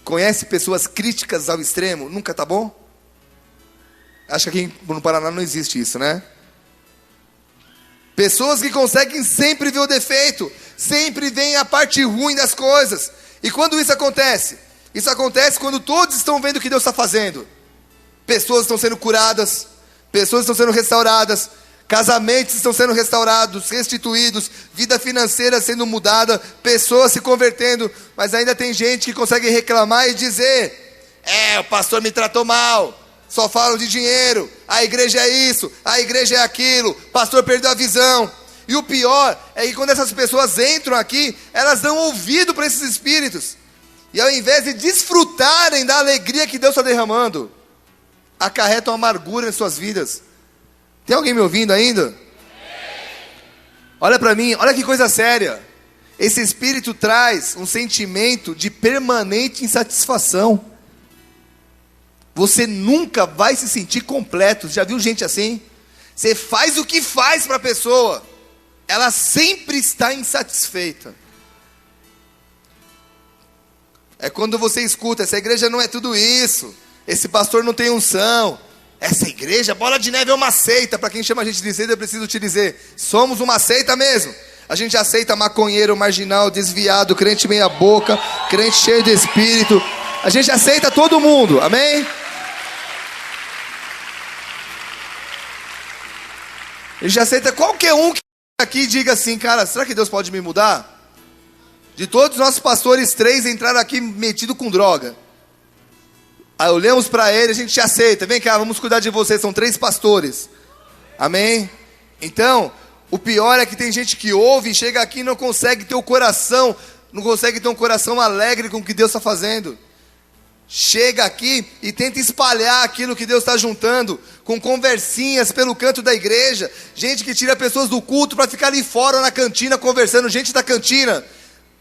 Conhece pessoas críticas ao extremo? Nunca tá bom? Acho que aqui no Paraná não existe isso, né? Pessoas que conseguem sempre ver o defeito, sempre veem a parte ruim das coisas. E quando isso acontece? Isso acontece quando todos estão vendo o que Deus está fazendo. Pessoas estão sendo curadas, pessoas estão sendo restauradas, casamentos estão sendo restaurados, restituídos, vida financeira sendo mudada, pessoas se convertendo. Mas ainda tem gente que consegue reclamar e dizer: o pastor me tratou mal, só falam de dinheiro, a igreja é isso, a igreja é aquilo, o pastor perdeu a visão. E o pior é que quando essas pessoas entram aqui, elas dão ouvido para esses espíritos. E ao invés de desfrutarem da alegria que Deus está derramando, acarretam amargura em suas vidas. Tem alguém me ouvindo ainda? Olha para mim, olha que coisa séria. Esse espírito traz um sentimento de permanente insatisfação. Você nunca vai se sentir completo. Já viu gente assim? Você faz o que faz para a pessoa, ela sempre está insatisfeita. É quando você escuta: essa igreja não é tudo isso, esse pastor não tem unção, essa igreja, Bola de Neve é uma seita. Para quem chama a gente de seita, eu preciso te dizer: somos uma seita mesmo. A gente aceita maconheiro, marginal, desviado, crente meia boca, crente cheio de espírito. A gente aceita todo mundo, amém? A gente aceita qualquer um que Aqui e diga assim, cara, será que Deus pode me mudar? De todos os nossos pastores, 3 entraram aqui metidos com droga. Aí olhamos para ele, a gente te aceita. Vem cá, vamos cuidar de você. São 3 pastores. Amém? Então, o pior é que tem gente que ouve e chega aqui e não consegue ter o coração, não consegue ter um coração alegre com o que Deus está fazendo. Chega aqui e tenta espalhar aquilo que Deus está juntando, com conversinhas pelo canto da igreja. Gente que tira pessoas do culto para ficar ali fora na cantina conversando. Gente da cantina,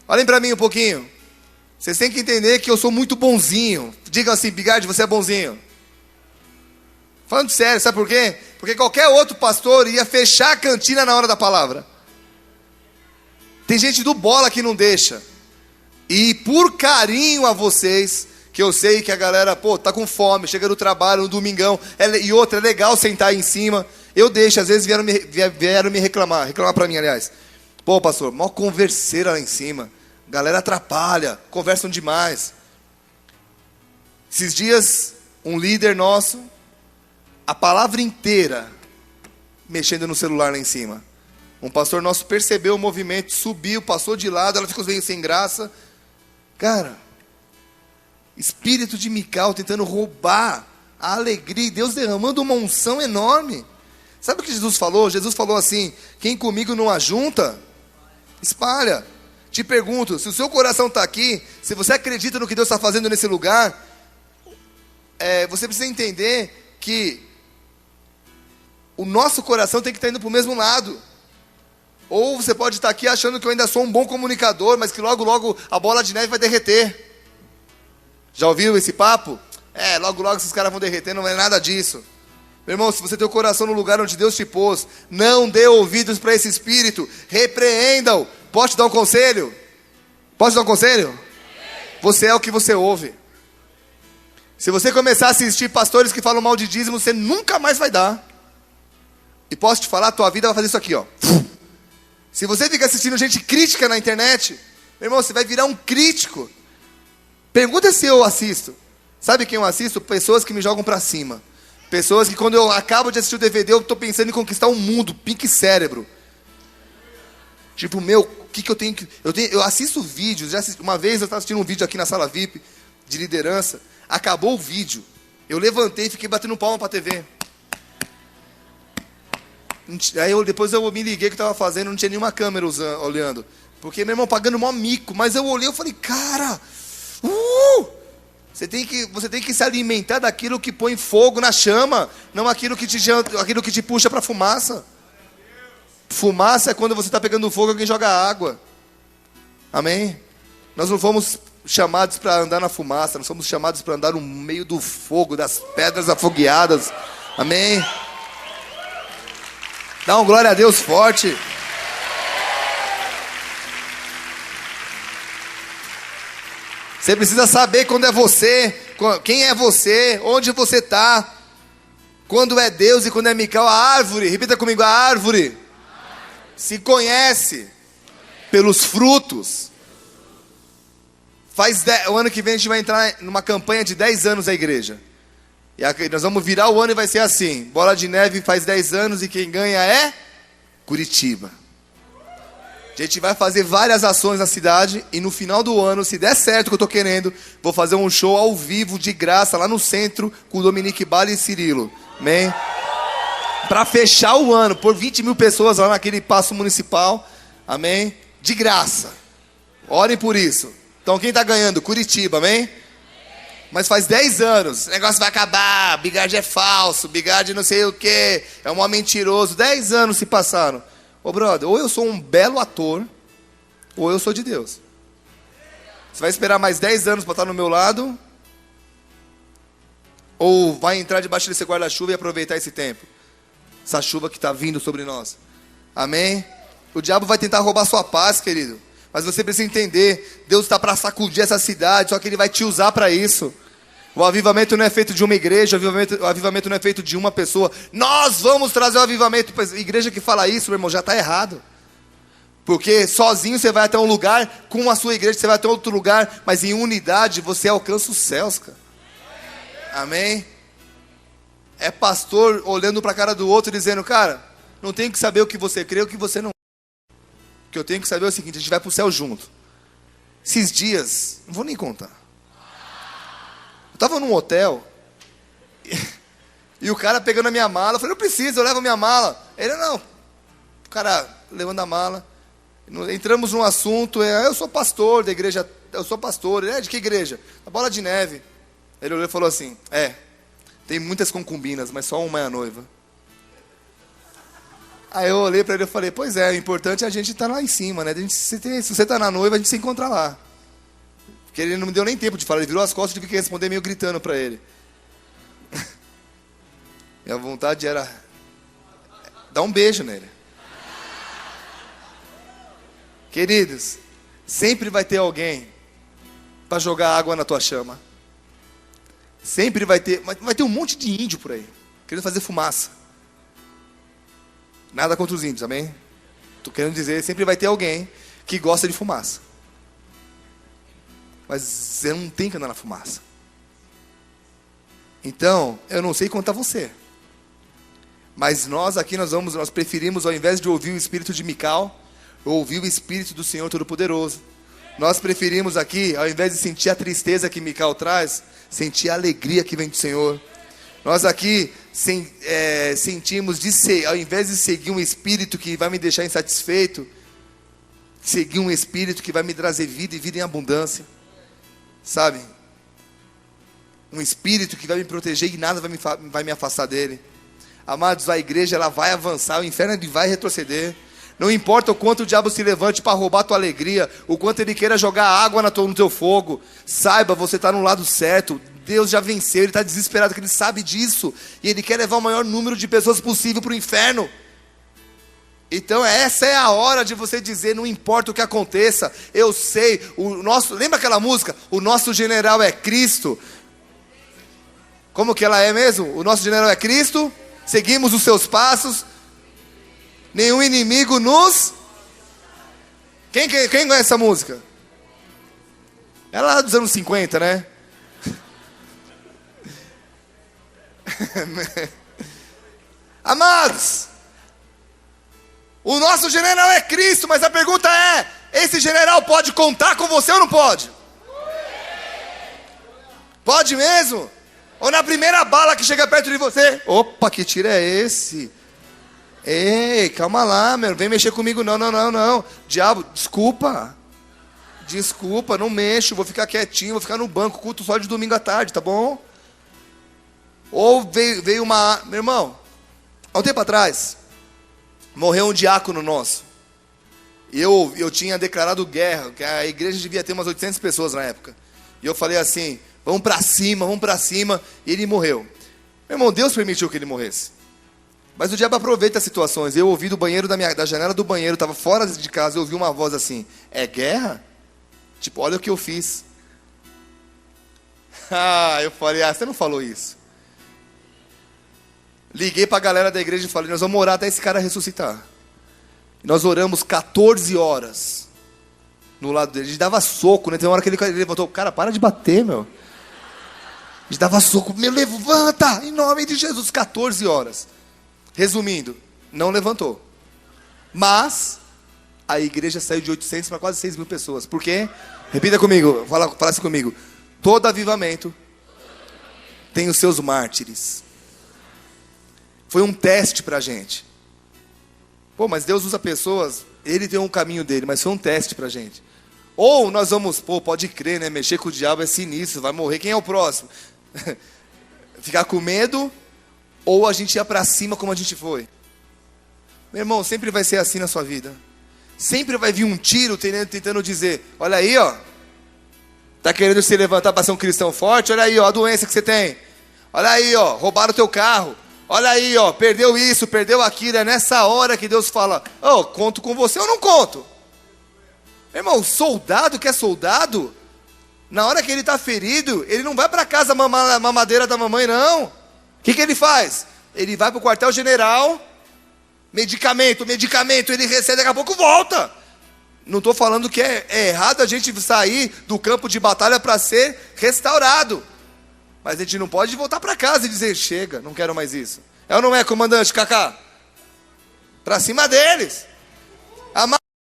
olhem para mim um pouquinho. Vocês têm que entender que eu sou muito bonzinho. Digam assim, Bigard, você é bonzinho. Falando sério, sabe por quê? Porque qualquer outro pastor ia fechar a cantina na hora da palavra. Tem gente do bola que não deixa. E por carinho a vocês, que eu sei que a galera, tá com fome, chega do trabalho no domingão, e outra, é legal sentar aí em cima. Eu deixo, às vezes vieram me reclamar pra mim, aliás. Pô, pastor, mó converseira lá em cima. Galera atrapalha, conversam demais. Esses dias, um líder nosso, a palavra inteira, mexendo no celular lá em cima. Um pastor nosso percebeu o movimento, subiu, passou de lado, ela ficou meio sem graça. Cara, espírito de Mical tentando roubar a alegria, Deus derramando uma unção enorme. Sabe o que Jesus falou? Jesus falou assim, quem comigo não ajunta, espalha. Te pergunto, se o seu coração está aqui, se você acredita no que Deus está fazendo nesse lugar, você precisa entender que o nosso coração tem que estar indo para o mesmo lado. Ou você pode estar aqui achando que eu ainda sou um bom comunicador, mas que logo, logo a bola de neve vai derreter. Já ouviram esse papo? Logo, logo esses caras vão derreter, não é nada disso. Meu irmão, se você tem o coração no lugar onde Deus te pôs, não dê ouvidos para esse espírito, repreenda-o. Posso te dar um conselho? Posso te dar um conselho? Você é o que você ouve. Se você começar a assistir pastores que falam mal de dízimo, você nunca mais vai dar. E posso te falar, a tua vida vai fazer isso aqui, ó. Se você fica assistindo gente crítica na internet, meu irmão, você vai virar um crítico. Pergunta se eu assisto. Sabe quem eu assisto? Pessoas que me jogam pra cima. Pessoas que quando eu acabo de assistir o DVD, eu tô pensando em conquistar o mundo, pique cérebro. Tipo, o que eu tenho que... Eu assisto vídeos, uma vez eu estava assistindo um vídeo aqui na sala VIP, de liderança, acabou o vídeo, eu levantei e fiquei batendo palma pra TV. Aí depois eu me liguei o que eu estava fazendo, não tinha nenhuma câmera olhando. Porque, meu irmão, pagando mó mico. Mas eu olhei e falei, cara, você tem que se alimentar daquilo que põe fogo na chama, não aquilo que te puxa para fumaça. Fumaça é quando você está pegando fogo e alguém joga água. Amém? Nós não fomos chamados para andar na fumaça, nós fomos chamados para andar no meio do fogo, das pedras afogueadas. Amém? Dá um glória a Deus forte. Você precisa saber quando é você, quem é você, onde você está. Quando é Deus e quando é Mical. A árvore, repita comigo, a árvore se conhece pelos frutos. O ano que vem a gente vai entrar numa campanha de 10 anos da igreja. E nós vamos virar o ano e vai ser assim. Bola de Neve faz 10 anos e quem ganha é Curitiba. A gente vai fazer várias ações na cidade e no final do ano, se der certo o que eu estou querendo, vou fazer um show ao vivo de graça lá no centro com o Dominique Bale e Cirilo. Amém? Para fechar o ano, por 20 mil pessoas lá naquele paço municipal. Amém? De graça. Orem por isso. Então quem está ganhando? Curitiba, amém? Mas faz 10 anos, o negócio vai acabar, Bigard é falso, Bigard não sei o que, é um homem mentiroso. 10 anos se passaram. Ô brother, ou eu sou um belo ator, ou eu sou de Deus. Você vai esperar mais 10 anos para estar no meu lado? Ou vai entrar debaixo desse guarda-chuva e aproveitar esse tempo? Essa chuva que está vindo sobre nós. Amém? O diabo vai tentar roubar sua paz, querido. Mas você precisa entender, Deus está para sacudir essa cidade, só que Ele vai te usar para isso. O avivamento não é feito de uma igreja, o avivamento não é feito de uma pessoa. Nós vamos trazer o avivamento. Igreja que fala isso, meu irmão, já está errado. Porque sozinho você vai até um lugar, com a sua igreja você vai até outro lugar, mas em unidade você alcança os céus, cara. Amém? É pastor olhando para a cara do outro e dizendo, cara, não tem que saber o que você crê, o que você não que eu tenho que saber é o seguinte: a gente vai para o céu junto. Esses dias, não vou nem contar. Eu estava num hotel e o cara pegando a minha mala. Eu falei, eu preciso, eu levo a minha mala. Ele, não. O cara levando a mala. Entramos num assunto, eu sou pastor da igreja, eu sou pastor. Ele, de que igreja? Da Bola de Neve. Ele olhou e falou assim, tem muitas concubinas, mas só uma é a noiva. Aí eu olhei para ele e falei, pois é, o importante é a gente estar lá em cima, né? Se você está na noiva, a gente se encontra lá. Porque ele não me deu nem tempo de falar, ele virou as costas e tive que responder meio gritando para ele. Minha vontade era dar um beijo nele. Queridos, sempre vai ter alguém para jogar água na tua chama. Sempre vai ter um monte de índio por aí, querendo fazer fumaça. Nada contra os índios, amém? Estou querendo dizer, sempre vai ter alguém que gosta de fumaça. Mas você não tem que andar na fumaça. Então, eu não sei quanto a você. Mas nós aqui, nós preferimos, ao invés de ouvir o espírito de Mical, ouvir o espírito do Senhor Todo-Poderoso. Nós preferimos aqui, ao invés de sentir a tristeza que Mical traz, sentir a alegria que vem do Senhor. Nós aqui sentimos, ao invés de seguir um espírito que vai me deixar insatisfeito, seguir um espírito que vai me trazer vida e vida em abundância. Sabe? Um espírito que vai me proteger e nada vai me afastar dele. Amados, a igreja ela vai avançar, o inferno ele vai retroceder. Não importa o quanto o diabo se levante para roubar a tua alegria, o quanto ele queira jogar água no teu fogo, saiba, você está no lado certo. Deus já venceu, ele está desesperado, que ele sabe disso. E ele quer levar o maior número de pessoas possível para o inferno. Então essa é a hora de você dizer, não importa o que aconteça, eu sei, lembra aquela música? O nosso general é Cristo. Como que ela é mesmo? O nosso general é Cristo, seguimos os seus passos, nenhum inimigo nos... Quem conhece essa música? É lá dos anos 50, né? Amados, o nosso general é Cristo, mas a pergunta é, esse general pode contar com você ou não pode? Pode mesmo? Ou na primeira bala que chega perto de você, opa, que tiro é esse? Ei, calma lá, meu, vem mexer comigo não, diabo, desculpa, não mexo, vou ficar quietinho, vou ficar no banco, culto só de domingo à tarde, tá bom? Ou veio uma... Meu irmão, há um tempo atrás, morreu um diácono nosso. E eu tinha declarado guerra, que a igreja devia ter umas 800 pessoas na época. E eu falei assim, vamos pra cima. E ele morreu. Meu irmão, Deus permitiu que ele morresse. Mas o diabo aproveita as situações. Eu ouvi do banheiro, da janela do banheiro, estava fora de casa, eu ouvi uma voz assim, é guerra? Tipo, olha o que eu fiz. Eu falei, você não falou isso. Liguei para a galera da igreja e falei, nós vamos orar até esse cara ressuscitar. E nós oramos 14 horas no lado dele. A gente dava soco, né? Tem uma hora que ele levantou, cara, para de bater, meu. A gente dava soco, me levanta, em nome de Jesus, 14 horas. Resumindo, não levantou. Mas a igreja saiu de 800 para quase 6 mil pessoas. Por quê? Repita comigo, fala assim comigo. Todo avivamento tem os seus mártires. Foi um teste para a gente. Pô, mas Deus usa pessoas, ele tem um caminho dele, mas foi um teste para a gente. Ou nós vamos, pode crer, né? Mexer com o diabo é sinistro, vai morrer. Quem é o próximo? Ficar com medo, ou a gente ia para cima como a gente foi. Meu irmão, sempre vai ser assim na sua vida. Sempre vai vir um tiro tentando dizer, olha aí, ó. Tá querendo se levantar para ser um cristão forte? Olha aí, ó, a doença que você tem. Olha aí, ó, roubaram o teu carro. Olha aí, ó, perdeu isso, perdeu aquilo. É nessa hora que Deus fala, conto com você ou não conto? Meu irmão, soldado que é soldado, na hora que ele está ferido, ele não vai para casa mamar a mamadeira da mamãe, não. O que ele faz? Ele vai para o quartel-general, medicamento, ele recebe, daqui a pouco volta. Não estou falando que é errado a gente sair do campo de batalha para ser restaurado. Mas a gente não pode voltar para casa e dizer, chega, não quero mais isso. É ou não é, comandante Kaká? Para cima deles. A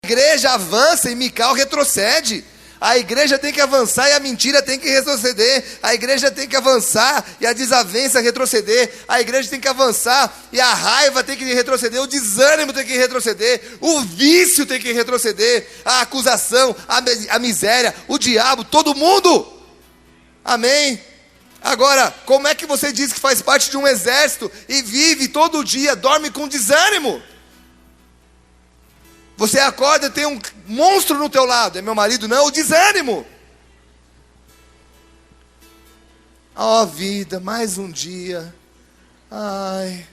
igreja avança e Mical retrocede. A igreja tem que avançar e a mentira tem que retroceder. A igreja tem que avançar e a desavença retroceder. A igreja tem que avançar e a raiva tem que retroceder. O desânimo tem que retroceder. O vício tem que retroceder. A acusação, a miséria, o diabo, todo mundo. Amém? Agora, como é que você diz que faz parte de um exército e vive todo dia, dorme com desânimo? Você acorda e tem um monstro no teu lado. É meu marido? Não, o desânimo. Ó vida, mais um dia. Ai.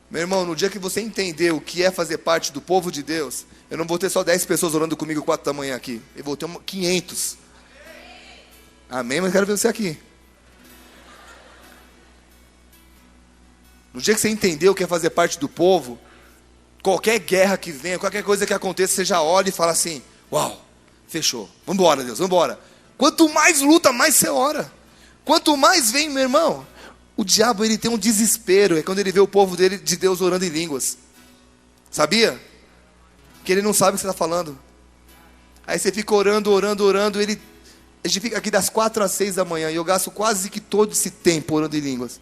Meu irmão, no dia que você entender o que é fazer parte do povo de Deus, eu não vou ter só 10 pessoas orando comigo 4 da manhã aqui. Eu vou ter 500. Amém? Mas quero ver você aqui. No dia que você entender o que é fazer parte do povo, qualquer guerra que venha, qualquer coisa que aconteça, você já olha e fala assim: uau, fechou, vamos embora, Deus, vamos embora. Quanto mais luta, mais você ora. Quanto mais vem, meu irmão, o diabo ele tem um desespero, é quando ele vê o povo dele, de Deus orando em línguas. Sabia? Que ele não sabe o que você está falando. Aí você fica orando, a gente fica aqui das 4 às 6 da manhã, e eu gasto quase que todo esse tempo orando em línguas.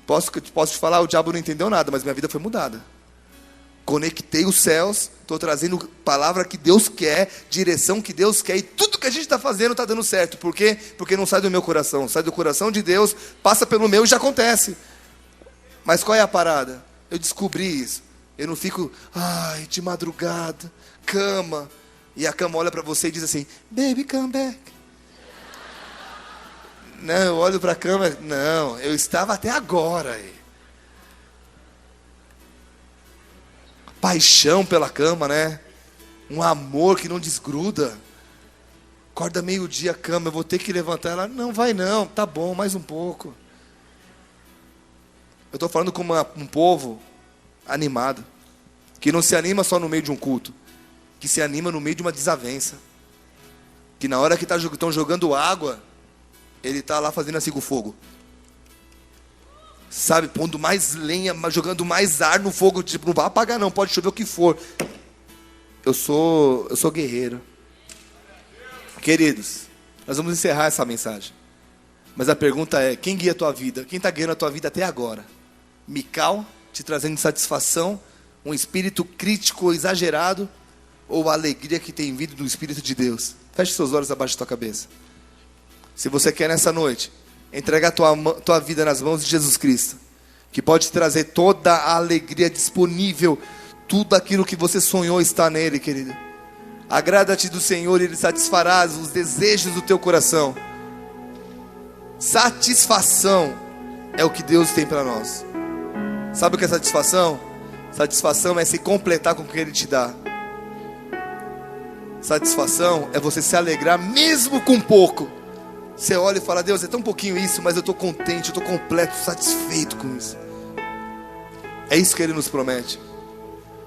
Posso te falar, o diabo não entendeu nada, mas minha vida foi mudada. Conectei os céus, estou trazendo palavra que Deus quer, direção que Deus quer, e tudo que a gente está fazendo está dando certo. Por quê? Porque não sai do meu coração, sai do coração de Deus, passa pelo meu e já acontece. Mas qual é a parada? Eu descobri isso. Eu não fico, de madrugada, cama, e a cama olha para você e diz assim: baby, come back. Não, eu olho para a cama, não, eu estava até agora aí. Paixão pela cama, né? Um amor que não desgruda. Acorda meio-dia a cama, eu vou ter que levantar ela. Não, vai não, tá bom, mais um pouco. Eu estou falando com um povo animado, que não se anima só no meio de um culto, que se anima no meio de uma desavença, que na hora que estão jogando água, ele está lá fazendo assim com o fogo. Sabe, pondo mais lenha, jogando mais ar no fogo, tipo, não vai apagar não, pode chover o que for. Eu sou guerreiro. Queridos, nós vamos encerrar essa mensagem. Mas a pergunta é: quem guia a tua vida? Quem está guiando a tua vida até agora? Mical, te trazendo satisfação, um espírito crítico exagerado, ou a alegria que tem vindo do Espírito de Deus? Feche seus olhos abaixo da tua cabeça. Se você quer nessa noite entregar a tua vida nas mãos de Jesus Cristo, que pode trazer toda a alegria disponível, tudo aquilo que você sonhou está nele, querido. Agrada-te do Senhor e Ele satisfará os desejos do teu coração. Satisfação é o que Deus tem para nós. Sabe o que é satisfação? Satisfação é se completar com o que Ele te dá. Satisfação é você se alegrar mesmo com pouco. Você olha e fala: Deus, é tão pouquinho isso, mas eu estou contente, eu estou completo, satisfeito com isso. É isso que Ele nos promete.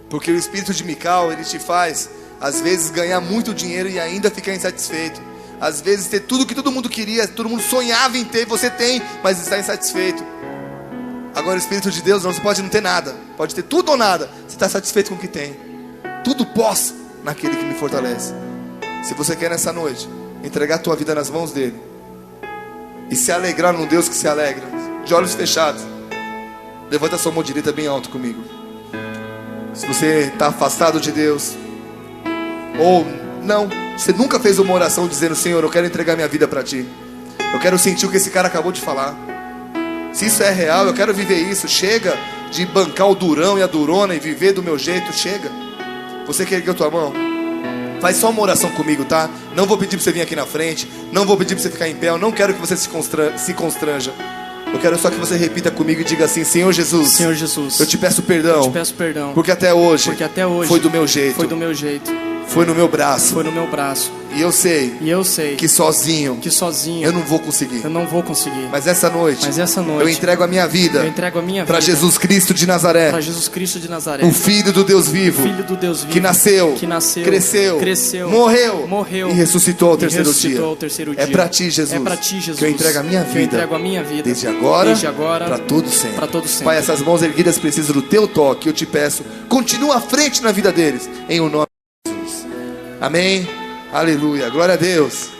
Porque o espírito de Mical, ele te faz, às vezes, ganhar muito dinheiro e ainda ficar insatisfeito. Às vezes ter tudo que todo mundo queria, todo mundo sonhava em ter, você tem, mas está insatisfeito. Agora o Espírito de Deus, você pode não ter nada, pode ter tudo ou nada, você está satisfeito com o que tem. Tudo posso naquele que me fortalece. Se você quer nessa noite entregar a tua vida nas mãos dele e se alegrar num Deus que se alegra, de olhos fechados, levanta a sua mão direita bem alto comigo. Se você está afastado de Deus, ou não, você nunca fez uma oração dizendo: Senhor, eu quero entregar minha vida para ti, eu quero sentir o que esse cara acabou de falar. Se isso é real, eu quero viver isso. Chega de bancar o durão e a durona e viver do meu jeito. Chega. Você quer erguer a tua mão? Faz só uma oração comigo, tá? Não vou pedir para você vir aqui na frente, não vou pedir para você ficar em pé, eu não quero que você se constranja. Eu quero só que você repita comigo e diga assim: Senhor Jesus, Senhor Jesus, eu te peço perdão, porque até hoje foi do meu jeito, foi no meu braço, e eu sei que sozinho eu não vou conseguir. Mas essa noite eu entrego a minha vida para Jesus Cristo de Nazaré, o Filho do Deus vivo, que nasceu, cresceu, morreu e ressuscitou ao terceiro dia. É para ti, Jesus, que eu entrego a minha vida, desde agora para todo sempre. Pai, essas mãos erguidas precisam do teu toque. Eu te peço, continua à frente na vida deles, em o nome Amém? Aleluia. Glória a Deus.